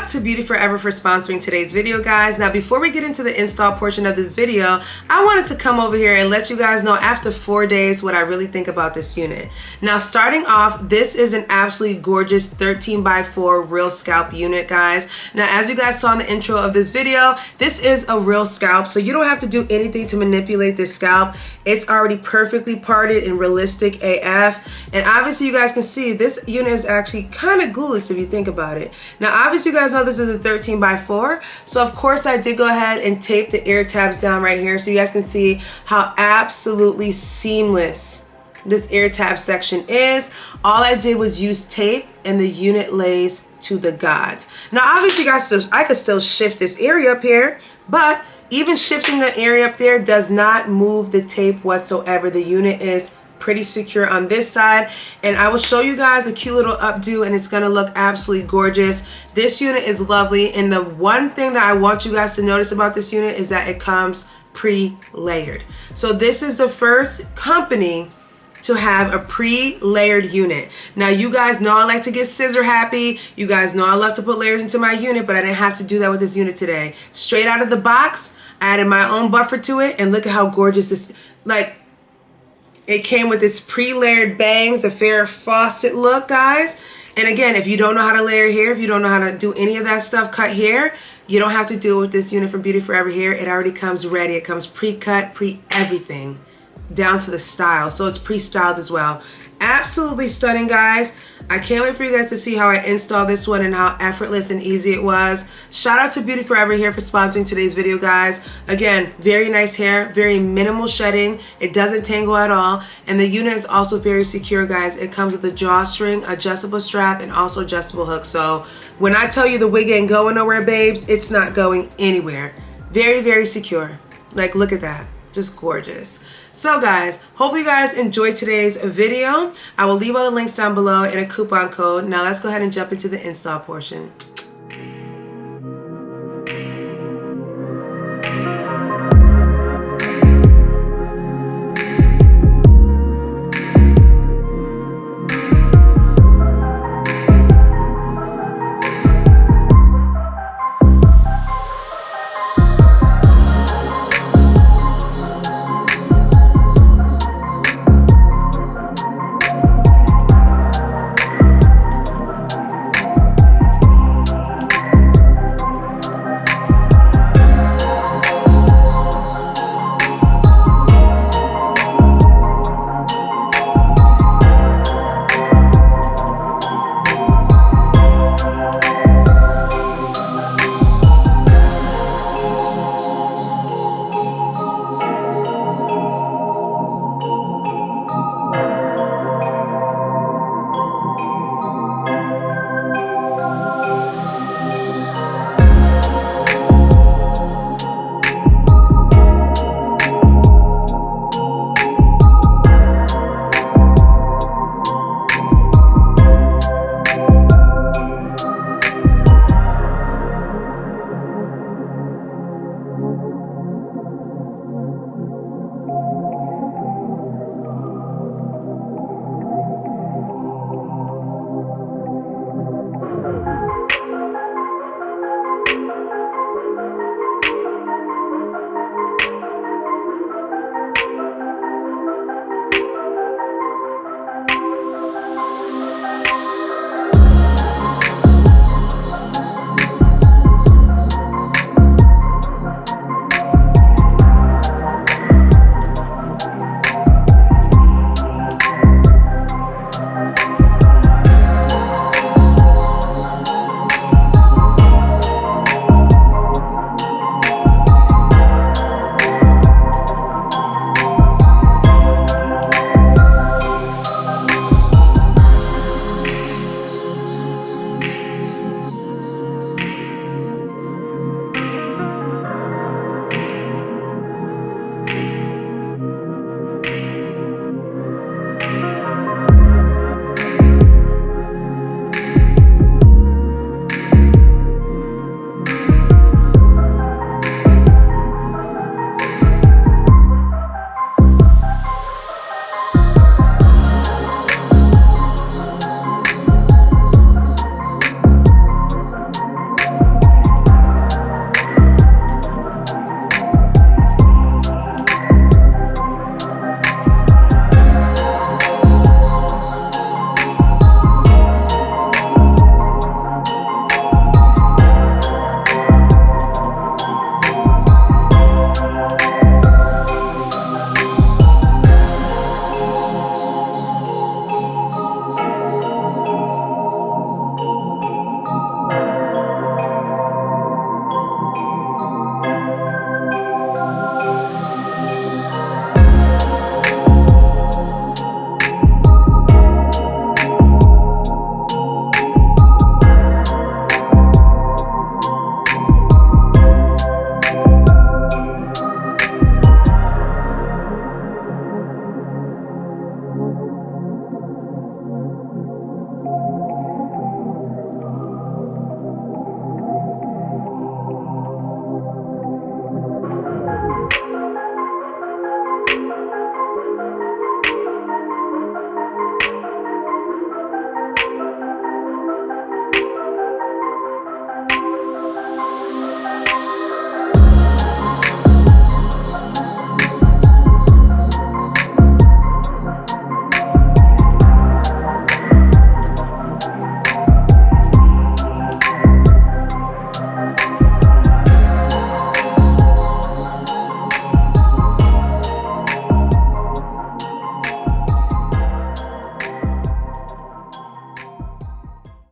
out to Beautyforever for sponsoring today's video, guys. Now, before we get into the install portion of this video, I wanted to come over here and let you guys know after 4 days what I really think about this unit. Now, starting off, this is an absolutely gorgeous 13x4 real scalp unit, guys. Now, as you guys saw in the intro of this video, this is a real scalp, so you don't have to do anything to manipulate this scalp. It's already perfectly parted and realistic AF. And obviously, you guys can see this unit is actually kind of glueless if you think about it. Now, obviously, you guys know this is a 13x4, so of course I did go ahead and tape the ear tabs down right here so you guys can see how absolutely seamless this ear tab section is. All I did was use tape and the unit lays to the gods. Now, obviously, guys, I could still shift this area up here, but even shifting the area up there does not move the tape whatsoever. The unit is pretty secure on this side, and I will show you guys a cute little updo, and it's gonna look absolutely gorgeous. This unit is lovely, and the one thing that I want you guys to notice about this unit is that it comes pre-layered. So this is the first company to have a pre-layered unit. Now, you guys know I like to get scissor happy. You guys know I love to put layers into my unit, but I didn't have to do that with this unit today. Straight out of the box, I added my own buffer to it, and look at how gorgeous this, like, it came with its pre-layered bangs, a Farrah Fawcett look, guys. And again, if you don't know how to layer hair, if you don't know how to do any of that stuff, cut hair, you don't have to do it with this unit from Beautyforever here. It already comes ready. It comes pre-cut, pre-everything, down to the style. So it's pre-styled as well. Absolutely stunning, guys. I can't wait for you guys to see how I installed this one and how effortless and easy it was. Shout out to Beautyforever here for sponsoring today's video, guys. Again, very nice hair, very minimal shedding. It doesn't tangle at all. And the unit is also very secure, guys. It comes with a drawstring, adjustable strap, and also adjustable hook. So when I tell you the wig ain't going nowhere, babes, it's not going anywhere. Very, very secure. Like, look at that. Just gorgeous. So guys, hopefully you guys enjoyed today's video. I will leave all the links down below and a coupon code. Now let's go ahead and jump into the install portion.